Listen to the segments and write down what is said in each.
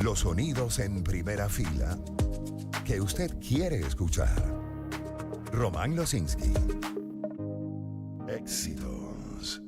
Los sonidos en primera fila que usted quiere escuchar. Román Losinski. Éxitos.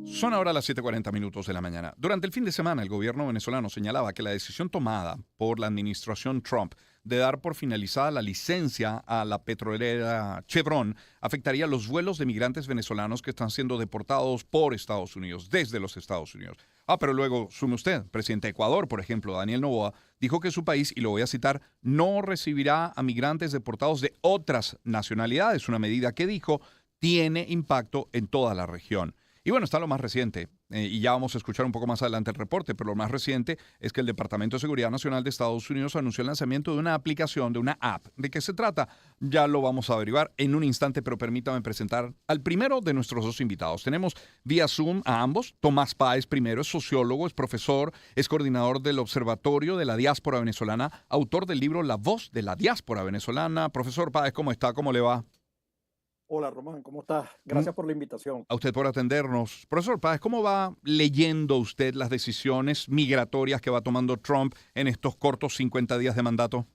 Son ahora las 7:40 de la mañana. Durante el fin de semana, el gobierno venezolano señalaba que la decisión tomada por la administración Trump de dar por finalizada la licencia a la petrolera Chevron afectaría los vuelos de migrantes venezolanos que están siendo deportados por Estados Unidos, desde los Estados Unidos. Pero luego, sume usted, presidente de Ecuador, por ejemplo, Daniel Noboa, dijo que su país, y lo voy a citar, no recibirá a migrantes deportados de otras nacionalidades, una medida que dijo tiene impacto en toda la región. Y bueno, está lo más reciente, y ya vamos a escuchar un poco más adelante el reporte, pero lo más reciente es que el Departamento de Seguridad Nacional de Estados Unidos anunció el lanzamiento de una aplicación, de una app. ¿De qué se trata? Ya lo vamos a averiguar en un instante, pero permítame presentar al primero de nuestros dos invitados. Tenemos vía Zoom a ambos. Tomás Páez primero es sociólogo, es profesor, es coordinador del Observatorio de la Diáspora Venezolana, autor del libro La Voz de la Diáspora Venezolana. Profesor Páez, ¿cómo está? ¿Cómo le va? Hola Román, ¿cómo estás? Gracias por la invitación. A usted por atendernos. Profesor Páez, ¿cómo va leyendo usted las decisiones migratorias que va tomando Trump en estos cortos 50 días de mandato?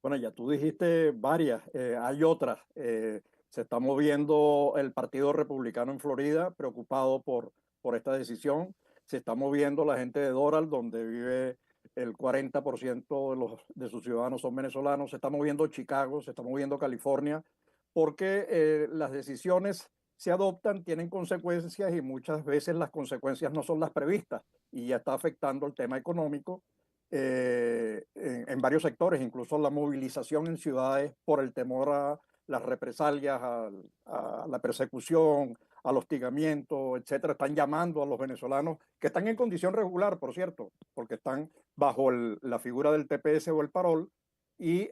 Bueno, ya tú dijiste varias, hay otras. Se está moviendo el Partido Republicano en Florida, preocupado por esta decisión. Se está moviendo la gente de Doral, donde vive el 40% de sus ciudadanos son venezolanos. Se está moviendo Chicago, se está moviendo California, porque las decisiones se adoptan, tienen consecuencias y muchas veces las consecuencias no son las previstas y ya está afectando el tema económico en varios sectores, incluso la movilización en ciudades por el temor a las represalias, a la persecución, al hostigamiento, etcétera. Están llamando a los venezolanos que están en condición regular, por cierto, porque están bajo la figura del TPS o el parol y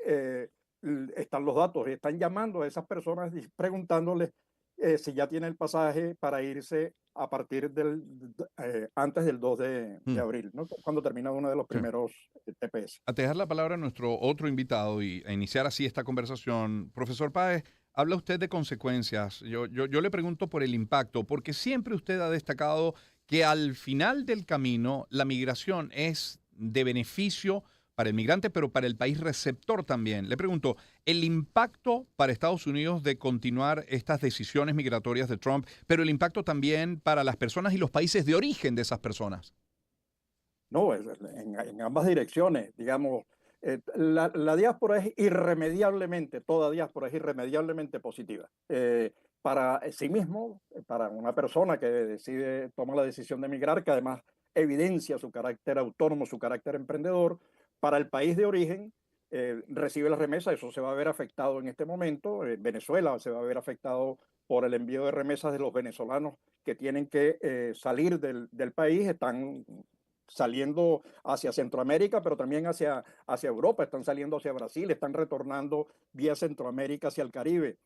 están los datos. Están llamando a esas personas y preguntándoles si ya tiene el pasaje para irse a partir antes del 2 de abril, ¿no? Cuando termina uno de los Sí. primeros TPS. A dejar la palabra a nuestro otro invitado y a iniciar así esta conversación. Profesor Páez, habla usted de consecuencias. Yo le pregunto por el impacto, porque siempre usted ha destacado que al final del camino la migración es de beneficio para el migrante, pero para el país receptor también. Le pregunto, el impacto para Estados Unidos de continuar estas decisiones migratorias de Trump, pero el impacto también para las personas y los países de origen de esas personas. No, en ambas direcciones, digamos, la diáspora es irremediablemente, toda diáspora es irremediablemente positiva. Para sí mismo, para una persona que toma la decisión de emigrar, que además evidencia su carácter autónomo, su carácter emprendedor, para el país de origen, recibe la remesa, eso se va a ver afectado en este momento. Venezuela se va a ver afectado por el envío de remesas de los venezolanos que tienen que salir del país, están saliendo hacia Centroamérica, pero también hacia Europa, están saliendo hacia Brasil, están retornando vía Centroamérica hacia el Caribe.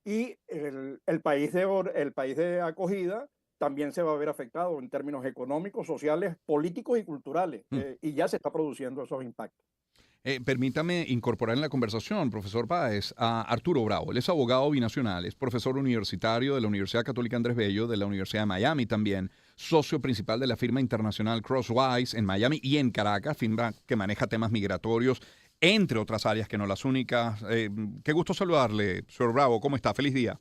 Y el país de acogida también se va a ver afectado en términos económicos, sociales, políticos y culturales, y ya se está produciendo esos impactos. Permítame incorporar en la conversación, profesor Páez, a Arturo Bravo. Él es abogado binacional, es profesor universitario de la Universidad Católica Andrés Bello, de la Universidad de Miami también, socio principal de la firma internacional Crosswise en Miami y en Caracas, firma que maneja temas migratorios, entre otras áreas que no las únicas. Qué gusto saludarle, señor Bravo. ¿Cómo está? Feliz día.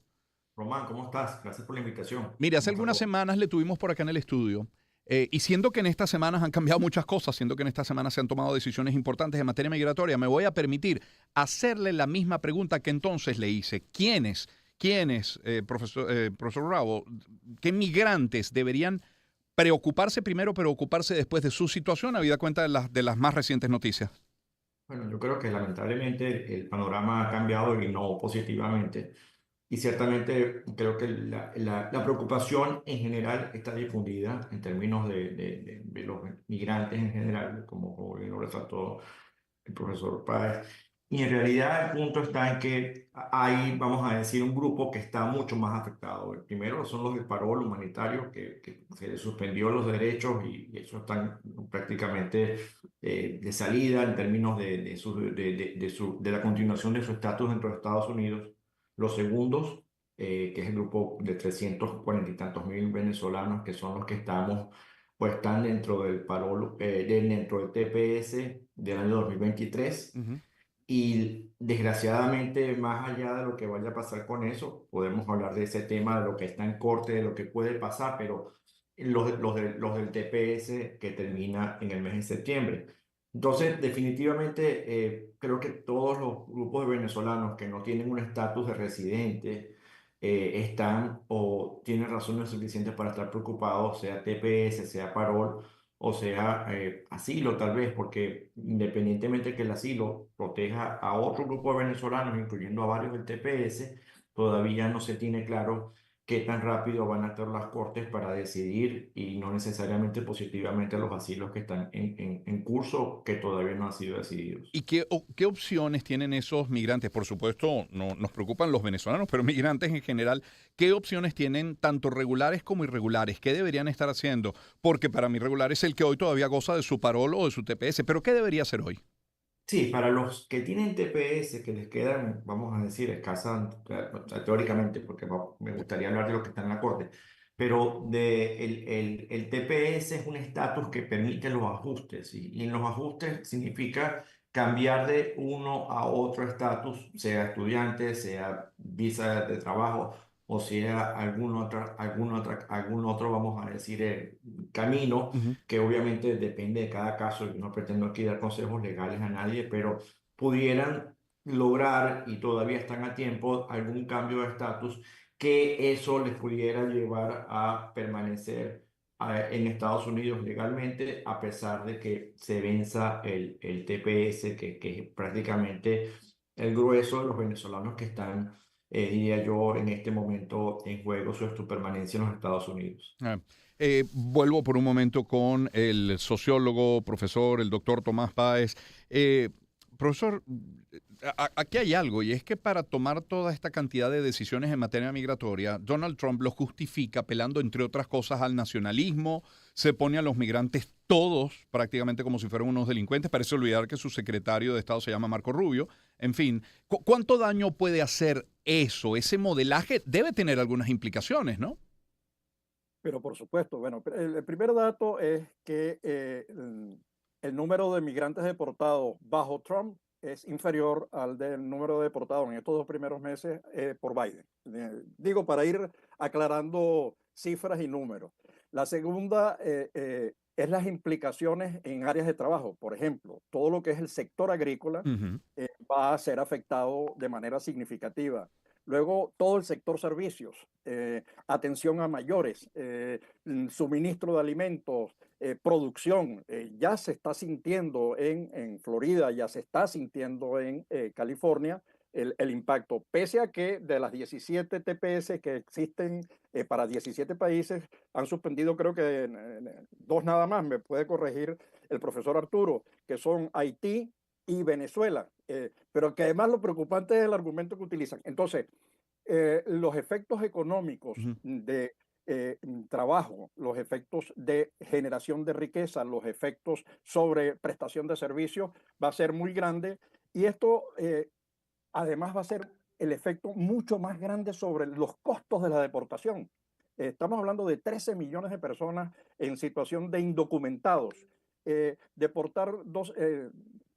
Román, ¿cómo estás? Gracias por la invitación. Mire, hace ¿Cómo está algunas todo? semanas le tuvimos por acá en el estudio. Y siendo que en estas semanas han cambiado muchas cosas, siendo que en estas semanas se han tomado decisiones importantes en materia migratoria, me voy a permitir hacerle la misma pregunta que entonces le hice. ¿Quiénes, profesor Bravo, qué migrantes deberían preocuparse primero, preocuparse después de su situación, habida cuenta de las más recientes noticias? Bueno, yo creo que lamentablemente el panorama ha cambiado y no positivamente. Y ciertamente creo que la preocupación en general está difundida en términos de los migrantes en general, como bien lo resaltó el profesor Páez. Y en realidad el punto está en que hay, vamos a decir, un grupo que está mucho más afectado. El primero son los del parol humanitario, que se les suspendió los derechos y eso están prácticamente de salida en términos de la continuación de su estatus dentro de Estados Unidos. Los segundos, que es el grupo de 340 y tantos mil venezolanos, que son los que estamos pues están dentro del dentro del TPS del año 2023. Ujú. Y desgraciadamente, más allá de lo que vaya a pasar con eso, podemos hablar de ese tema, de lo que está en corte, de lo que puede pasar, pero los del TPS que termina en el mes de septiembre. Entonces, definitivamente, creo que todos los grupos de venezolanos que no tienen un estatus de residente están o tienen razones suficientes para estar preocupados, sea TPS, sea parol o sea asilo tal vez, porque independientemente que el asilo proteja a otro grupo de venezolanos, incluyendo a varios del TPS, todavía no se tiene claro qué tan rápido van a estar las cortes para decidir y no necesariamente positivamente los asilos que están en curso, que todavía no han sido decididos. ¿Y qué opciones tienen esos migrantes? Por supuesto, no nos preocupan los venezolanos, pero migrantes en general, ¿qué opciones tienen tanto regulares como irregulares? ¿Qué deberían estar haciendo? Porque para mí regular es el que hoy todavía goza de su parol o de su TPS, pero ¿qué debería hacer hoy? Sí, para los que tienen TPS, que les quedan, vamos a decir, escasas, o sea, teóricamente, porque me gustaría hablar de lo que está en la corte, pero el TPS es un estatus que permite los ajustes, y en los ajustes significa cambiar de uno a otro estatus, sea estudiante, sea visa de trabajo, o sea algún otro, vamos a decir, camino Ujú. que obviamente depende de cada caso, y no pretendo aquí dar consejos legales a nadie, pero pudieran lograr, y todavía están a tiempo, algún cambio de estatus que eso les pudiera llevar a permanecer en Estados Unidos legalmente, a pesar de que se venza el TPS, que es prácticamente el grueso de los venezolanos que están, diría yo, en este momento en juego sobre su permanencia en los Estados Unidos. Ah, vuelvo por un momento con el sociólogo, profesor, el doctor Tomás Páez. Eh, Profesor, aquí hay algo, y es que para tomar toda esta cantidad de decisiones en materia migratoria, Donald Trump lo justifica apelando, entre otras cosas, al nacionalismo, se pone a los migrantes todos prácticamente como si fueran unos delincuentes, parece olvidar que su secretario de Estado se llama Marco Rubio. En fin, ¿cuánto daño puede hacer eso? Ese modelaje debe tener algunas implicaciones, ¿no? Pero por supuesto, bueno, el primer dato es que el número de migrantes deportados bajo Trump es inferior al del número de deportados en estos 2 primeros meses por Biden. Digo, para ir aclarando cifras y números. La segunda es las implicaciones en áreas de trabajo. Por ejemplo, todo lo que es el sector agrícola Ujú. va a ser afectado de manera significativa. Luego, todo el sector servicios, atención a mayores, suministro de alimentos, producción, ya se está sintiendo en Florida, ya se está sintiendo en California el impacto, pese a que de las 17 TPS que existen para 17 países, han suspendido creo que dos nada más, me puede corregir el profesor Arturo, que son Haití y Venezuela, pero que además lo preocupante es el argumento que utilizan. Entonces, los efectos económicos Ujú. de trabajo, los efectos de generación de riqueza, los efectos sobre prestación de servicios va a ser muy grande y esto además va a ser el efecto mucho más grande sobre los costos de la deportación. Estamos hablando de 13 millones de personas en situación de indocumentados. Deportar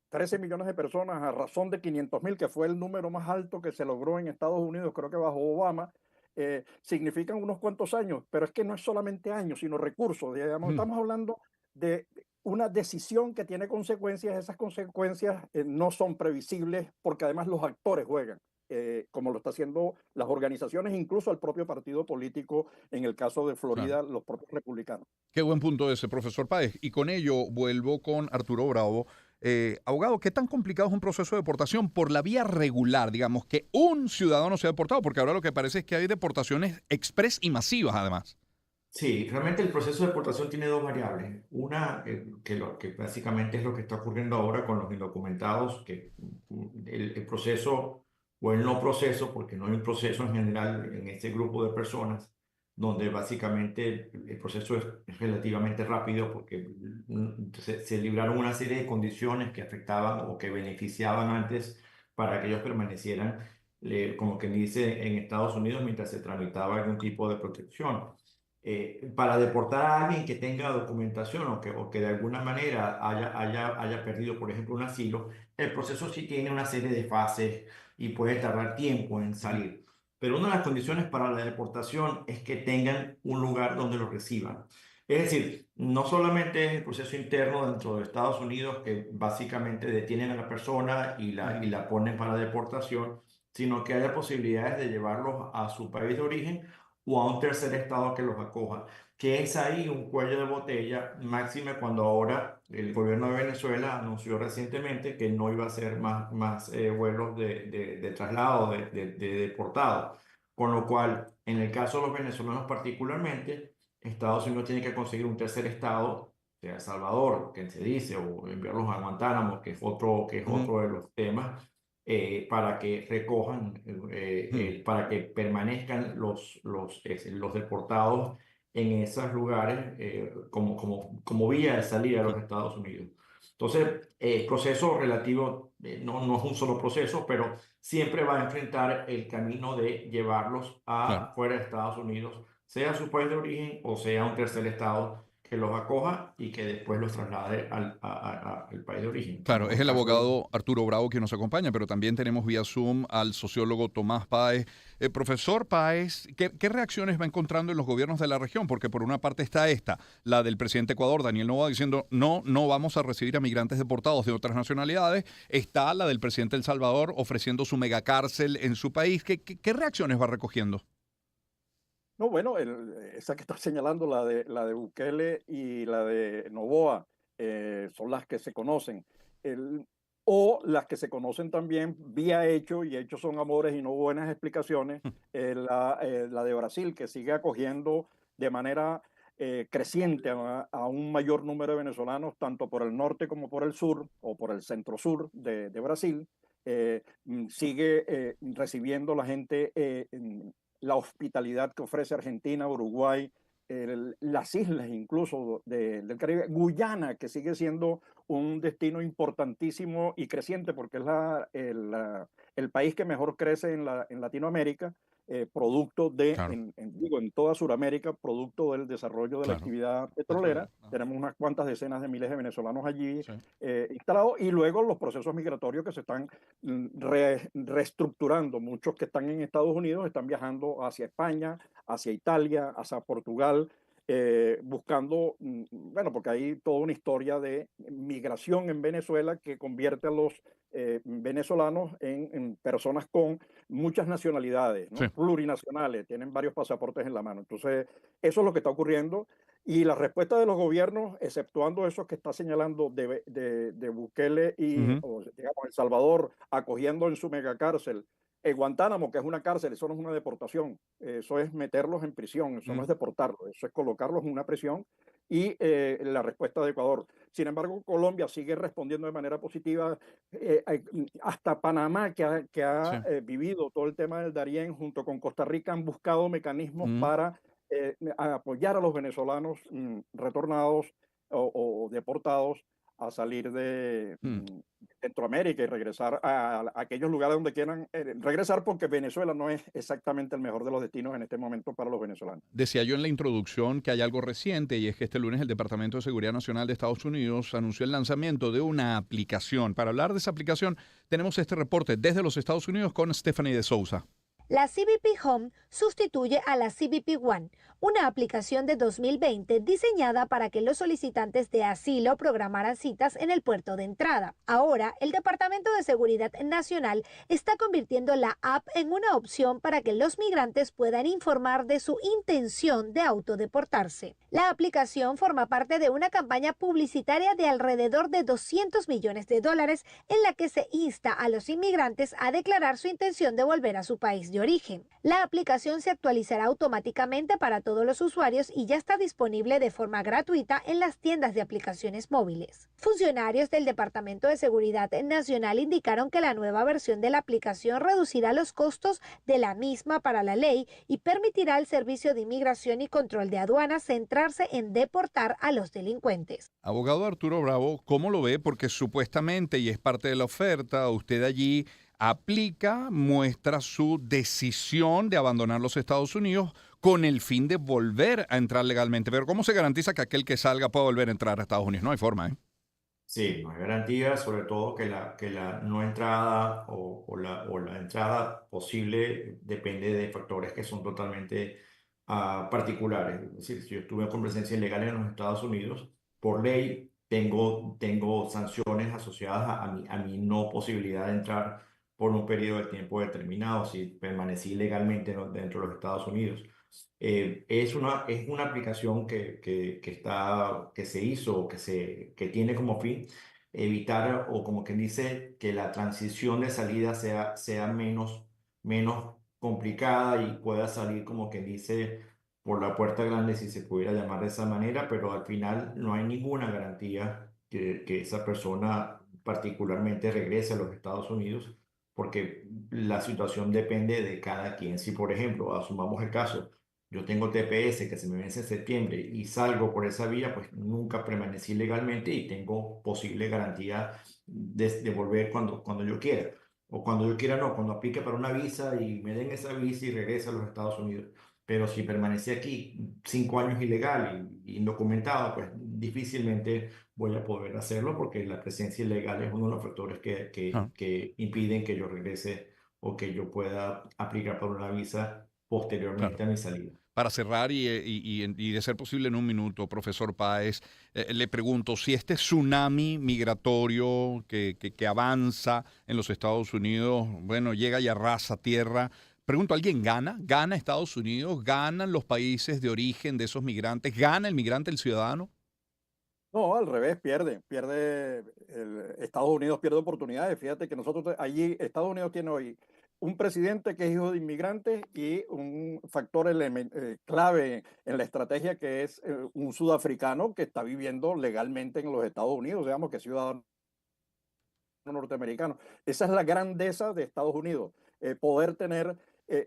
13 millones de personas a razón de 500,000, que fue el número más alto que se logró en Estados Unidos, creo que bajo Obama, significan unos cuantos años, pero es que no es solamente años, sino recursos. Digamos, Ujú. estamos hablando de una decisión que tiene consecuencias, esas consecuencias no son previsibles porque además los actores juegan, como lo está haciendo las organizaciones, incluso el propio partido político, en el caso de Claro. Florida, los propios republicanos. Qué buen punto ese, profesor Páez. Y con ello vuelvo con Arturo Bravo. Abogado, ¿qué tan complicado es un proceso de deportación por la vía regular? Digamos, que un ciudadano sea deportado, porque ahora lo que parece es que hay deportaciones express y masivas, además. Sí, realmente el proceso de deportación tiene dos variables. Una, que básicamente es lo que está ocurriendo ahora con los indocumentados, que el proceso o el no proceso, porque no hay un proceso en general en este grupo de personas, donde básicamente el proceso es relativamente rápido porque se libraron una serie de condiciones que afectaban o que beneficiaban antes para que ellos permanecieran, como quien dice, en Estados Unidos mientras se tramitaba algún tipo de protección. para deportar a alguien que tenga documentación o que de alguna manera haya perdido, por ejemplo, un asilo, el proceso sí tiene una serie de fases y puede tardar tiempo en salir. Pero una de las condiciones para la deportación es que tengan un lugar donde los reciban. Es decir, no solamente es el proceso interno dentro de Estados Unidos que básicamente detienen a la persona y la ponen para deportación, sino que haya posibilidades de llevarlos a su país de origen o a un tercer estado que los acoja, que es ahí un cuello de botella, máxime cuando ahora el gobierno de Venezuela anunció recientemente que no iba a hacer más vuelos de traslado, de deportados. Con lo cual, en el caso de los venezolanos particularmente, Estados Unidos tiene que conseguir un tercer estado, sea El Salvador, que se dice, o enviarlos a Guantánamo, que es Ujú, otro de los temas, para que recojan, ujú, para que permanezcan los deportados en esos lugares como vía de salida a los ok, Estados Unidos. Entonces, el proceso relativo no es un solo proceso, pero siempre va a enfrentar el camino de llevarlos claro. a fuera de Estados Unidos, sea su país de origen o sea un tercer estado que los acoja y que después los traslade al país de origen, Claro, como es el el caso de... abogado Arturo Bravo quien nos acompaña, pero también tenemos vía Zoom al sociólogo Tomás Páez. Profesor Páez, ¿qué reacciones va encontrando en los gobiernos de la región? Porque por una parte está esta, la del presidente de Ecuador, Daniel Noboa, diciendo no vamos a recibir a migrantes deportados de otras nacionalidades. Está la del presidente de El Salvador ofreciendo su megacárcel en su país. ¿Qué reacciones va recogiendo? No, bueno, esa que está señalando, la de Bukele y la de Noboa, son las que se conocen. El- o las que se conocen también vía hecho, y hechos son amores y no buenas explicaciones, la de Brasil, que sigue acogiendo de manera creciente a un mayor número de venezolanos, tanto por el norte como por el sur, o por el centro-sur de Brasil. Sigue recibiendo la gente la hospitalidad que ofrece Argentina, Uruguay, las islas incluso del Caribe, Guyana, que sigue siendo un destino importantísimo y creciente porque es el país que mejor crece en Latinoamérica, producto Claro, digo, en toda Sudamérica, producto del desarrollo de la claro. actividad petrolera. Petrolera. Ajá. Tenemos unas cuantas decenas de miles de venezolanos allí Sí. instalados, y luego los procesos migratorios que se están reestructurando. Muchos que están en Estados Unidos están viajando hacia España, hacia Italia, hacia Portugal, buscando, bueno, porque hay toda una historia de migración en Venezuela que convierte a los venezolanos en personas con muchas nacionalidades, Sí. ¿no? Plurinacionales, tienen varios pasaportes en la mano. Entonces, eso es lo que está ocurriendo. Y la respuesta de los gobiernos, exceptuando esos que está señalando de Bukele y, Ujú, o, digamos, El Salvador, acogiendo en su megacárcel, Guantánamo, que es una cárcel, eso no es una deportación, eso es meterlos en prisión, eso no ujú. es deportarlos, eso es colocarlos en una prisión. Y la respuesta de Ecuador. Sin embargo, Colombia sigue respondiendo de manera positiva. Hasta Panamá, que ha Sí. vivido todo el tema del Darién, junto con Costa Rica, han buscado mecanismos Ujú. para a apoyar a los venezolanos retornados o deportados a salir de Mm. Centroamérica y regresar a aquellos lugares donde quieran regresar, porque Venezuela no es exactamente el mejor de los destinos en este momento para los venezolanos. Decía yo en la introducción que hay algo reciente y es que este lunes el Departamento de Seguridad Nacional de Estados Unidos anunció el lanzamiento de una aplicación. Para hablar de esa aplicación tenemos este reporte desde los Estados Unidos con Stephanie de Souza. La CBP Home sustituye a la CBP One, una aplicación de 2020 diseñada para que los solicitantes de asilo programaran citas en el puerto de entrada. Ahora, el Departamento de Seguridad Nacional está convirtiendo la app en una opción para que los migrantes puedan informar de su intención de autodeportarse. La aplicación forma parte de una campaña publicitaria de alrededor de $200 millones en la que se insta a los inmigrantes a declarar su intención de volver a su país de origen. La aplicación se actualizará automáticamente para todos los usuarios y ya está disponible de forma gratuita en las tiendas de aplicaciones móviles. Funcionarios del Departamento de Seguridad Nacional indicaron que la nueva versión de la aplicación reducirá los costos de la misma para la ley y permitirá al Servicio de Inmigración y Control de Aduanas centrarse en deportar a los delincuentes. Abogado Arturo Bravo, ¿cómo lo ve? Porque supuestamente, y es parte de la oferta, usted allí aplica, muestra su decisión de abandonar los Estados Unidos con el fin de volver a entrar legalmente. Pero ¿cómo se garantiza que aquel que salga pueda volver a entrar a Estados Unidos? No hay forma, ¿eh? Sí, no hay garantía, sobre todo que la no entrada o la entrada posible depende de factores que son totalmente particulares. Es decir, si yo estuve con presencia ilegal en los Estados Unidos, por ley tengo sanciones asociadas a mi no posibilidad de entrar por un periodo de tiempo determinado si permanecí legalmente dentro de los Estados Unidos. Es una aplicación que se hizo, que tiene como fin evitar, o como quien dice, que la transición de salida sea menos complicada y pueda salir, como quien dice, por la puerta grande, si se pudiera llamar de esa manera, pero al final no hay ninguna garantía que esa persona particularmente regrese a los Estados Unidos, porque la situación depende de cada quien. Si, por ejemplo, asumamos el caso, yo tengo TPS que se me vence en septiembre y salgo por esa vía, pues nunca permanecí legalmente y tengo posible garantía de volver cuando yo quiera. O cuando yo quiera, no, cuando aplique para una visa y me den esa visa y regrese a los Estados Unidos. Pero si permanecí aquí 5 años ilegal y indocumentado, pues difícilmente voy a poder hacerlo, porque la presencia ilegal es uno de los factores que impiden que yo regrese o que yo pueda aplicar por una visa posteriormente a mi salida. Para cerrar y de ser posible en un minuto, profesor Páez, le pregunto si este tsunami migratorio que avanza en los Estados Unidos, bueno, llega y arrasa tierra. Pregunto, ¿alguien gana? ¿Gana Estados Unidos? ¿Ganan los países de origen de esos migrantes? ¿Gana el migrante, el ciudadano? No, al revés, Estados Unidos pierde oportunidades. Fíjate que allí, Estados Unidos tiene hoy un presidente que es hijo de inmigrantes y un factor clave en la estrategia, que es un sudafricano que está viviendo legalmente en los Estados Unidos, digamos que es ciudadano norteamericano. Esa es la grandeza de Estados Unidos, poder tener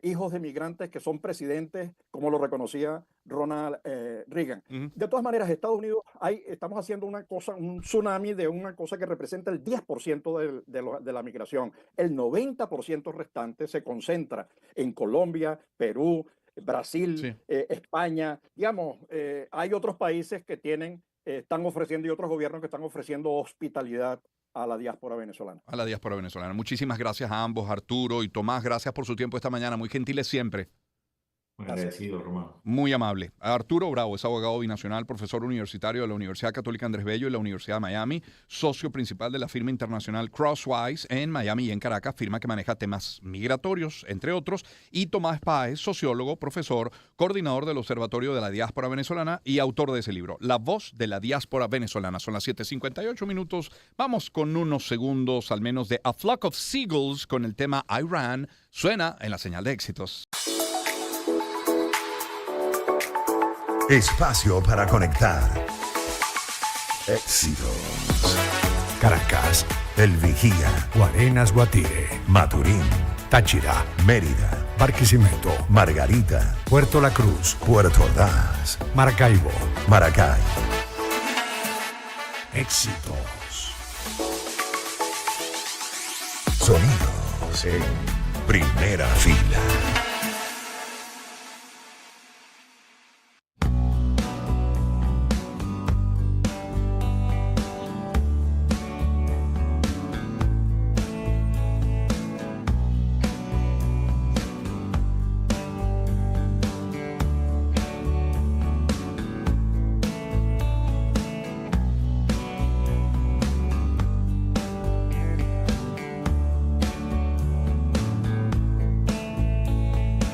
hijos de migrantes que son presidentes, como lo reconocía Ronald Reagan. De todas maneras, Estados Unidos, estamos haciendo un tsunami de una cosa que representa el 10% de la migración. El 90% restante se concentra en Colombia, Perú, Brasil, Sí. España. Digamos, hay otros países que están ofreciendo, y otros gobiernos que están ofreciendo hospitalidad a la diáspora venezolana. A la diáspora venezolana. Muchísimas gracias a ambos, Arturo y Tomás. Gracias por su tiempo esta mañana. Muy gentiles siempre. Muy agradecido, Román. Muy amable. Arturo Bravo es abogado binacional, profesor universitario de la Universidad Católica Andrés Bello y la Universidad de Miami, socio principal de la firma internacional Crosswise en Miami y en Caracas, firma que maneja temas migratorios, entre otros. Y Tomás Páez, sociólogo, profesor, coordinador del Observatorio de la Diáspora Venezolana y autor de ese libro, La Voz de la Diáspora Venezolana. Son las 7:58 minutos. Vamos con unos segundos al menos de A Flock of Seagulls con el tema Iran. Suena en la señal de éxitos. Espacio para conectar. Éxitos. Caracas, El Vigía, Guarenas, Guatire, Maturín, Táchira, Mérida, Barquisimeto, Margarita, Puerto La Cruz, Puerto Ordaz, Maracaibo. Maracay. Éxitos. Sonidos en primera fila.